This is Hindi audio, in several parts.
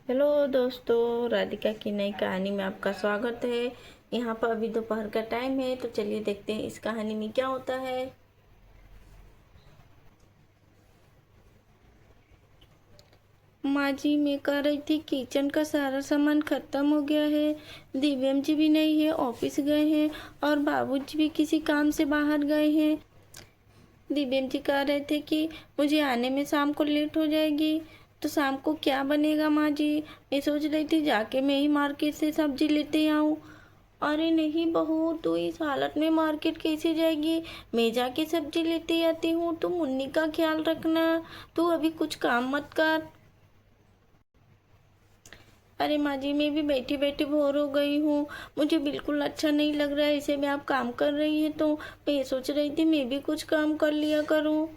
हेलो दोस्तों, राधिका की नई कहानी में आपका स्वागत है। यहाँ पर अभी दोपहर का टाइम है, तो चलिए देखते हैं इस कहानी में क्या होता है। माँ जी, मैं कह रही थी किचन का सारा सामान ख़त्म हो गया है। दिव्यम जी भी नहीं है, ऑफिस गए हैं और बाबूजी भी किसी काम से बाहर गए हैं। दिव्यम जी कह रहे थे कि मुझे आने में शाम को लेट हो जाएगी, तो शाम को क्या बनेगा माँ जी। मैं सोच रही थी जाके मैं ही मार्केट से सब्जी लेते आऊँ। अरे नहीं बहू, तू इस हालत में मार्केट कैसे जाएगी। मैं जाके सब्जी लेते आती हूँ, तू मुन्नी का ख्याल रखना। तू अभी कुछ काम मत कर। अरे माँ जी, मैं भी बैठी बैठी बोर हो गई हूँ। मुझे बिल्कुल अच्छा नहीं लग रहा है। इसे में आप काम कर रही है तो मैं ये सोच रही थी मैं भी कुछ काम कर लिया करूँ।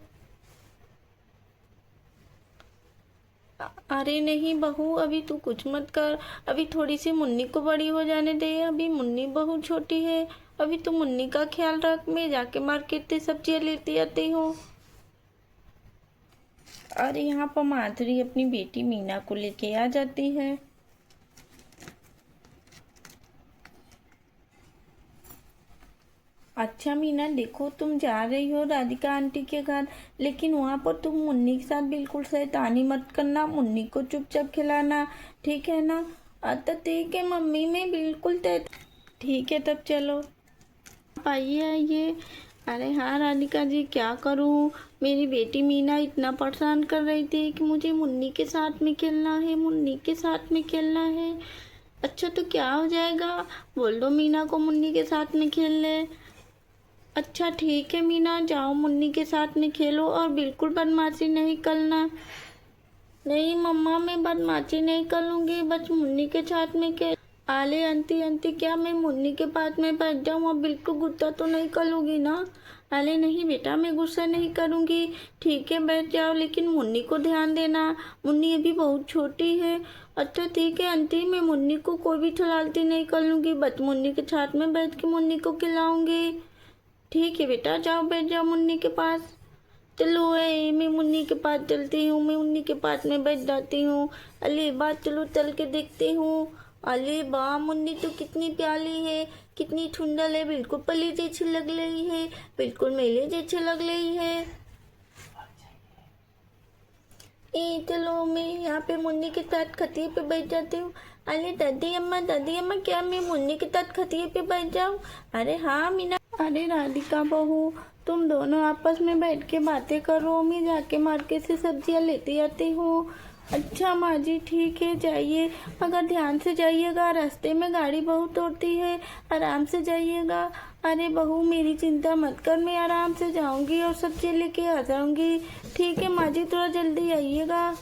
अरे नहीं बहू, अभी तू कुछ मत कर। अभी थोड़ी सी मुन्नी को बड़ी हो जाने दे। अभी मुन्नी बहुत छोटी है। अभी तू मुन्नी का ख्याल रख, मैं जाके मार्केट से सब्जियां लेती आती हूँ। और यहाँ पर माधुरी अपनी बेटी मीना को लेके आ जाती है। अच्छा मीना, देखो तुम जा रही हो राधिका आंटी के घर, लेकिन वहाँ पर तुम मुन्नी के साथ बिल्कुल शैतानी मत करना। मुन्नी को चुपचाप खिलाना, ठीक है ना। तो ठीक है मम्मी, मैं बिल्कुल तय। ठीक है तब चलो। आप आइए आइए। अरे हाँ राधिका जी, क्या करूँ। मेरी बेटी मीना इतना परेशान कर रही थी कि मुझे मुन्नी के साथ में खेलना है, मुन्नी के साथ में खेलना है। अच्छा तो क्या हो जाएगा, बोल दो मीना को मुन्नी के साथ में खेल ले। अच्छा ठीक है मीना, जाओ मुन्नी के साथ में खेलो और बिल्कुल बदमाशी नहीं करना। नहीं मम्मा, मैं बदमाशी नहीं करूँगी, बस मुन्नी के साथ में खेल। आले आंटी आंटी, क्या मैं मुन्नी के पास में बैठ जाऊँ और बिल्कुल गुस्सा तो नहीं करूँगी ना। अरे नहीं बेटा, मैं गुस्सा नहीं करूँगी। ठीक है बैठ जाओ, लेकिन मुन्नी को ध्यान देना। मुन्नी अभी बहुत छोटी है। अच्छा ठीक है आंटी, मैं मुन्नी को कोई भी छलालती नहीं करूँगी, बस मुन्नी के साथ में बैठ के मुन्नी को खिलाऊंगी। ठीक है बेटा, जाओ बैठ जाओ मुन्नी के पास। चलो है, मैं मुन्नी के पास चलती हूँ, मैं मुन्नी के पास में बैठ जाती हूँ। अरे बात, चलो चल के देखते हूँ। अरे वाह, मुन्नी तो कितनी प्याली है, कितनी सुंदर है, बिल्कुल पली जैसी लग रही है, बिल्कुल मेले जैसी लग रही है। चलो मैं यहाँ पे मुन्नी के साथ खटिए पे बैठ जाती हूँ। अरे दादी अम्मा, क्या मैं मुन्नी के साथ खटिए पे बैठ जाऊँ। अरे हाँ मीना। अरे राधिका बहू, तुम दोनों आपस में बैठ के बातें करो, मैं जाके मार्केट से सब्जियां लेती आती हूँ। अच्छा माँ जी ठीक है, जाइए, मगर ध्यान से जाइएगा, रास्ते में गाड़ी बहुत होती है, आराम से जाइएगा। अरे बहू मेरी चिंता मत कर, मैं आराम से जाऊंगी और सब्जी लेके आ जाऊंगी। ठीक है माँ जी, थोड़ा जल्दी आइएगा।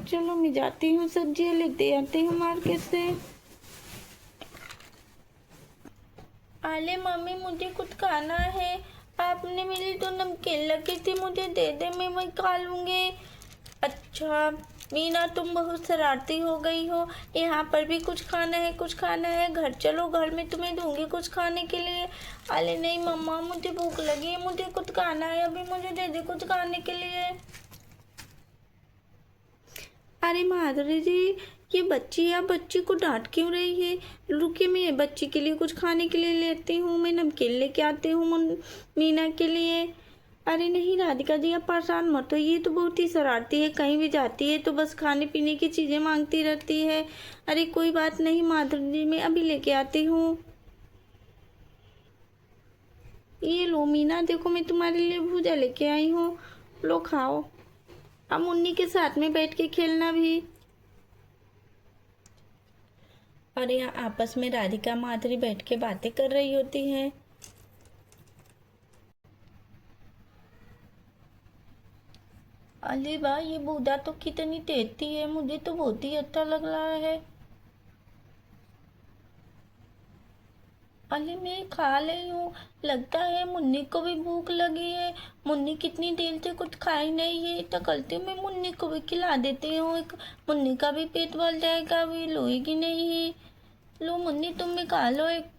चलो मैं जाती हूँ, सब्जियाँ लेते आती हूँ मार्केट से। अरे मम्मी, मुझे कुछ खाना है। आपने मेरी तो नमकीन लगी थी, मुझे दे दे, मैं वही खा लूँगी। अच्छा मीना, तुम बहुत शरारती हो गई हो। यहाँ पर भी कुछ खाना है, कुछ खाना है, घर चलो, घर में तुम्हें दूंगी कुछ खाने के लिए। अरे नहीं मम्मा, मुझे भूख लगी है, मुझे कुछ खाना है, अभी मुझे दे दे कुछ खाने के लिए। अरे माधुरी जी, ये बच्ची, आप बच्ची को डांट क्यों रही है। रुकिए, मैं बच्ची के लिए कुछ खाने के लिए लेती हूँ, मैं नमकीन लेके आती हूँ मीना के लिए। अरे नहीं राधिका जी, आप परेशान मत हो, ये तो बहुत ही शरारती है, कहीं भी जाती है तो बस खाने पीने की चीज़ें मांगती रहती है। अरे कोई बात नहीं माधुरी जी, मैं अभी लेके आती हूँ। ये लो मीना, देखो मैं तुम्हारे लिए भूजा लेके आई हूँ, लो खाओ। अब मुन्नी के साथ में बैठ के खेलना भी। और यहाँ आपस में राधिका माधुरी बैठ के बातें कर रही होती हैं। अरे वाह, ये बूढ़ा तो कितनी टेस्टी है, मुझे तो बहुत ही अच्छा लग रहा है। अरे मैं खा रही हूँ, लगता है मुन्नी को भी भूख लगी है। मुन्नी कितनी देर से कुछ खाई नहीं है, तो गलती में मुन्नी को भी खिला देती हूँ, एक मुन्नी का भी पेट भर जाएगा, अभी लोएगी नहीं। लो मुन्नी, तुम भी खा लो एक।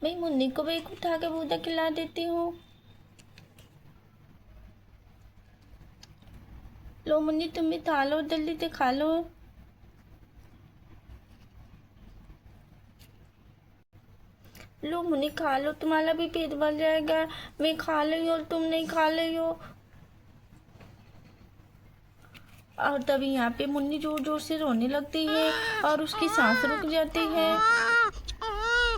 मैं मुन्नी को भी एक उठा के बूढ़ा खिला देती हूँ। लो मुन्नी तुम भी खा लो, जल्दी से खा लो। लो मुन्नी खा लो, तुम्हारा भी पेट भर जाएगा। मैं खा रही हूँ और तुम नहीं खा रही हो। और तभी यहाँ पे मुन्नी जोर जोर से रोने लगती है और उसकी सांस रुक जाती है।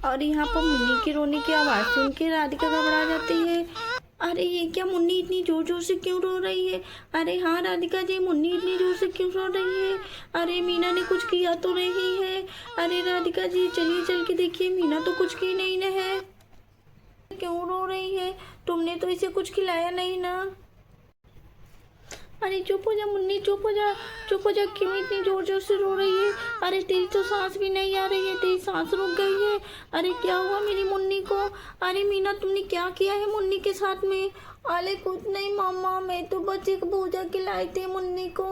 और यहाँ पर मुन्नी की रोने की आवाज़ सुन के राधिका घबरा जाती है। अरे ये क्या, मुन्नी इतनी जोर जोर से क्यों रो रही है? अरे हाँ राधिका जी, मुन्नी इतनी जोर से क्यों रो रही है? अरे मीना ने कुछ किया तो नहीं है? अरे राधिका जी चलिए चल के देखिए, मीना तो कुछ की नहीं ना है। क्यों रो रही है? तुमने तो इसे कुछ खिलाया नहीं ना। अरे चुप हो जा मुन्नी, चुप हो जा, चुप हो जा। क्यों इतनी जोर जोर से रो रही है? अरे तेरी तो सांस भी नहीं आ रही है, तेरी सांस रुक गई है। अरे क्या हुआ मेरी मुन्नी को? अरे मीना तुमने क्या किया है मुन्नी के साथ में? अरे कुछ नहीं मामा, मैं तो बस एक भूजा खिलाई थी मुन्नी को।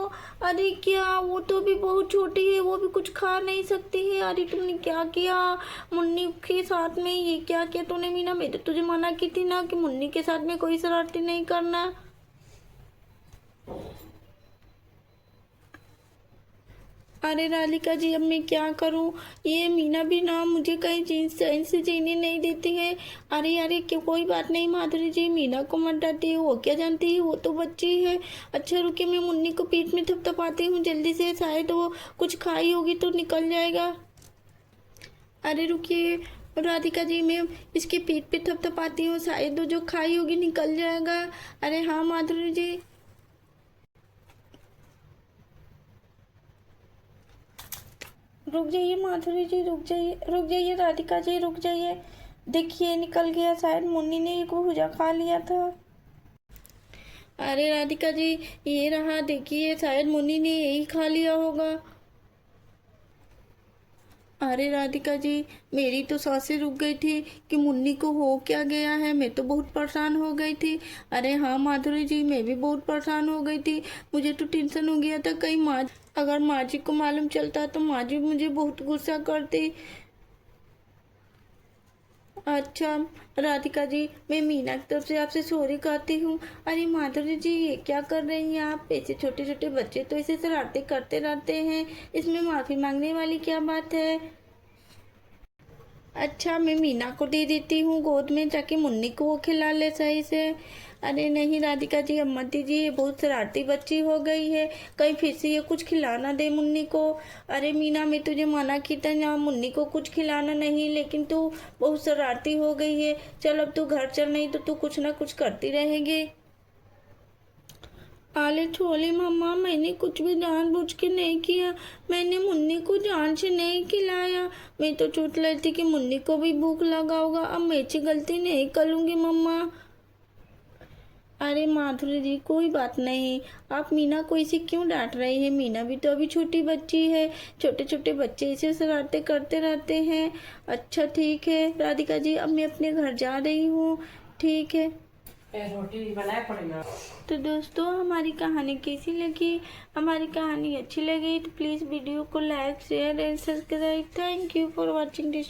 अरे क्या, वो तो भी बहुत छोटी है, वो भी कुछ खा नहीं सकती है। अरे तुमने क्या किया मुन्नी के साथ में? ये क्या किया तूने मीना? मैं तो तुझे मना की थी ना कि मुन्नी के साथ में कोई शरारती नहीं करना। अरे राधिका जी अब मैं क्या करूं? ये मीना भी ना मुझे कहीं चैन से जीने नहीं देती है। अरे अरे क्यों, कोई बात नहीं माधुरी जी, मीना को मत डांटिए, वो क्या जानती है, वो तो बच्ची है। अच्छा रुकिए, मैं मुन्नी को पीठ में थपथपाती हूँ जल्दी से, शायद वो कुछ खाई होगी तो निकल जाएगा। अरे रुकिए राधिका जी, मैं इसके पीठ पे थपथपाती हूँ, शायद वो जो खाई होगी निकल जाएगा। अरे हाँ माधुरी जी। रुक जाइए माधुरी जी, रुक जाइए, रुक जाइए राधिका जी, रुक जाइए। देखिए निकल गया, शायद मुन्नी ने एक भुजा खा लिया था। अरे राधिका जी ये रहा, देखिए शायद मुन्नी ने यही खा लिया होगा। अरे राधिका जी मेरी तो सांसें रुक गई थी कि मुन्नी को हो क्या गया है। मैं तो बहुत परेशान हो गई थी। अरे हाँ माधुरी जी, मैं भी बहुत परेशान हो गई थी। मुझे तो टेंशन हो गया था कहीं माँ, अगर माँ जी को मालूम चलता तो माँ जी मुझे बहुत गुस्सा करती। अच्छा राधिका जी, मैं मीना की तरफ से आपसे सॉरी कहती हूँ। अरे माधुरी जी ये क्या कर रही हैं आप? ऐसे छोटे छोटे बच्चे तो ऐसे शरारतें करते रहते हैं, इसमें माफ़ी मांगने वाली क्या बात है? अच्छा मैं मीना को दे देती हूँ गोद में, ताकि मुन्नी को वो खिला ले सही से। अरे नहीं राधिका जी अब मत दीजिए, ये बहुत शरारती बच्ची हो गई है, कहीं फिर से ये कुछ खिलाना दे मुन्नी को। अरे मीना मैं तुझे मना की था ना मुन्नी को कुछ खिलाना नहीं, लेकिन तू बहुत शरारती हो गई है। चल अब तू घर चल, नहीं तो तू कुछ ना कुछ करती रहेगी। आले छोले मम्मा, मैंने कुछ भी जानबूझ के नहीं किया। मैंने मुन्नी को जान से नहीं खिलाया। मैं तो सोच रही थी कि मुन्नी को भी भूख लगा होगा। अब मैं से गलती नहीं करूँगी मम्मा। अरे माधुरी जी कोई बात नहीं, आप मीना को इसे क्यों डांट रही है? मीना भी तो अभी छोटी बच्ची है, छोटे छोटे बच्चे इसे शरारतें करते रहते हैं। अच्छा ठीक है राधिका जी, अब मैं अपने घर जा रही हूँ। ठीक है। रोटी बनाए पड़ेगा। तो दोस्तों हमारी कहानी कैसी लगी? हमारी कहानी अच्छी लगी तो प्लीज़ वीडियो को like share and subscribe. Thank you for watching this.